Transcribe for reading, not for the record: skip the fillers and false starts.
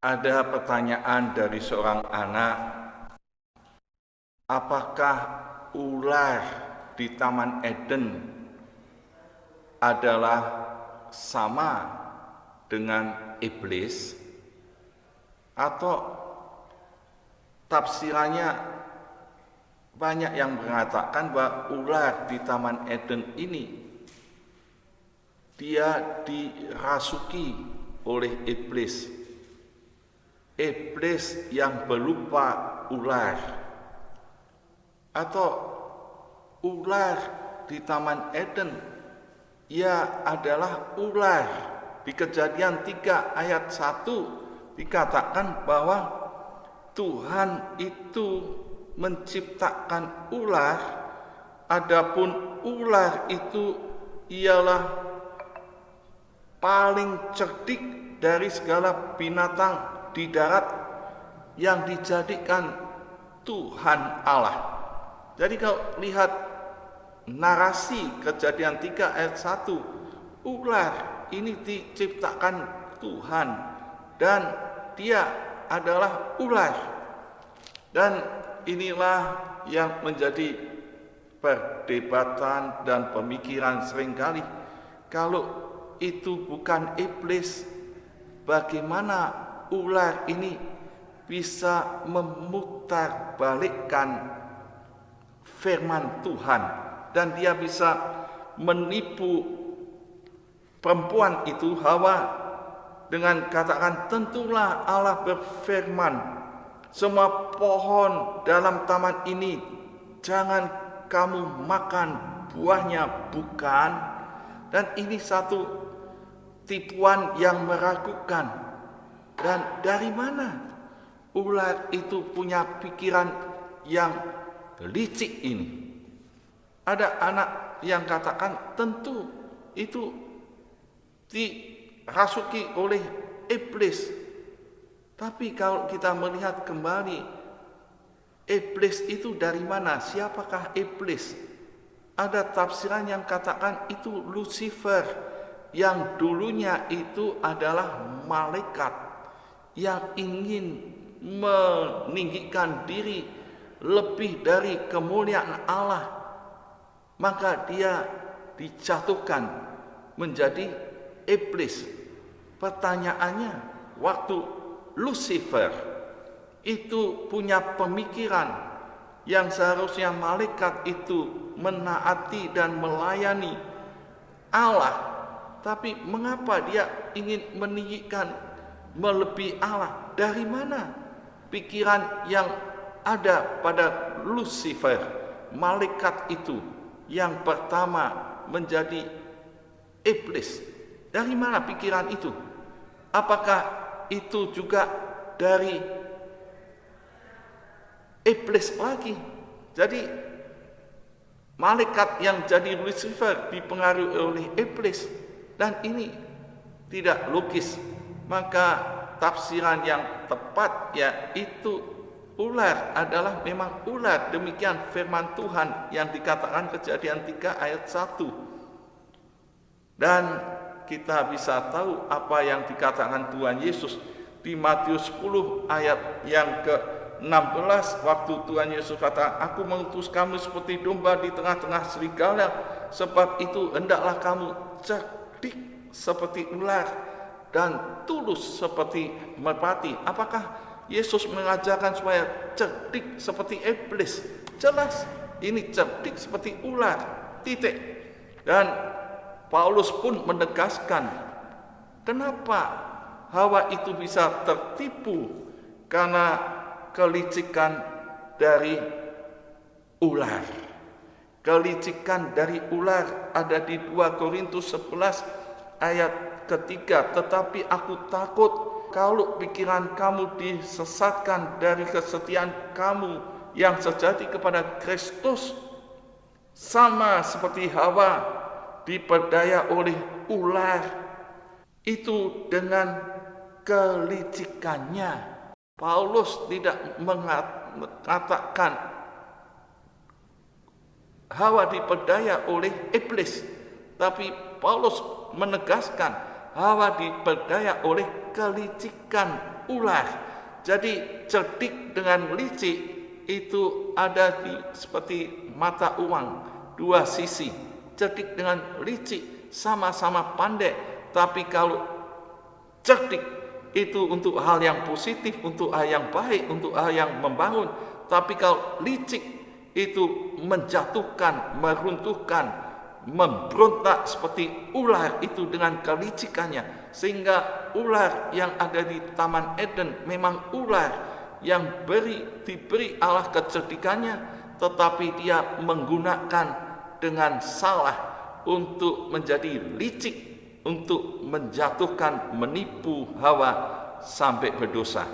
Ada pertanyaan dari seorang anak, apakah ular di Taman Eden adalah sama dengan iblis? Atau tafsirannya banyak yang mengatakan bahwa ular di Taman Eden ini dia dirasuki oleh iblis. Iblis yang berupa ular, atau ular di Taman Eden ia adalah ular. Di Kejadian 3 ayat 1 dikatakan bahwa Tuhan itu menciptakan ular, adapun ular itu ialah paling cerdik dari segala binatang di darat yang dijadikan Tuhan Allah. Jadi kalau lihat narasi Kejadian 3 ayat 1, ular ini diciptakan Tuhan dan dia adalah ular. Dan inilah yang menjadi perdebatan dan pemikiran seringkali. Kalau itu bukan iblis, bagaimana ular ini bisa memutarbalikkan firman Tuhan dan dia bisa menipu perempuan itu, Hawa, dengan katakan, tentulah Allah berfirman, semua pohon dalam taman ini jangan kamu makan buahnya, bukan? Dan ini satu tipuan yang meragukan. Dan dari mana ular itu punya pikiran yang licik ini? Ada anak yang katakan tentu itu dirasuki oleh iblis. Tapi kalau kita melihat kembali, iblis itu dari mana? Siapakah iblis? Ada tafsiran yang katakan itu Lucifer, yang dulunya itu adalah malaikat yang ingin meninggikan diri lebih dari kemuliaan Allah. Maka dia dijatuhkan menjadi iblis. Pertanyaannya, waktu Lucifer itu punya pemikiran yang seharusnya malaikat itu menaati dan melayani Allah, tapi mengapa dia ingin meninggikan melebihi Allah? Dari mana pikiran yang ada pada Lucifer, malaikat itu yang pertama menjadi iblis? Dari mana pikiran itu? Apakah itu juga dari iblis lagi? Jadi malaikat yang jadi Lucifer dipengaruhi oleh iblis, dan ini tidak logis. Maka tafsiran yang tepat yaitu ular adalah memang ular. Demikian firman Tuhan yang dikatakan Kejadian 3 ayat 1. Dan kita bisa tahu apa yang dikatakan Tuhan Yesus di Matius 10 ayat yang ke-16, waktu Tuhan Yesus kata, aku mengutus kamu seperti domba di tengah-tengah serigala, sebab itu hendaklah kamu cerdik seperti ular dan tulus seperti merpati. Apakah Yesus mengajarkan supaya cerdik seperti iblis? Jelas ini cerdik seperti ular, titik. Dan Paulus pun menegaskan, kenapa Hawa itu bisa tertipu? Karena kelicikan dari ular. Kelicikan dari ular ada di 2 Korintus 11 ayat ketiga. Tetapi aku takut kalau pikiran kamu disesatkan dari kesetiaan kamu yang sejati kepada Kristus, sama seperti Hawa diperdaya oleh ular itu dengan kelicikannya. Paulus tidak mengatakan Hawa diperdaya oleh iblis, tapi Paulus menegaskan Hawa diperdaya oleh kelicikan ular. Jadi cerdik dengan licik itu ada seperti mata uang, dua sisi. Cerdik dengan licik sama-sama pandai, tapi kalau cerdik itu untuk hal yang positif, untuk hal yang baik, untuk hal yang membangun. Tapi kalau licik itu menjatuhkan, meruntuhkan, memberontak seperti ular itu dengan kelicikannya. Sehingga ular yang ada di Taman Eden memang ular yang diberi Allah kecerdikannya, tetapi dia menggunakan dengan salah untuk menjadi licik, untuk menjatuhkan, menipu Hawa sampai berdosa.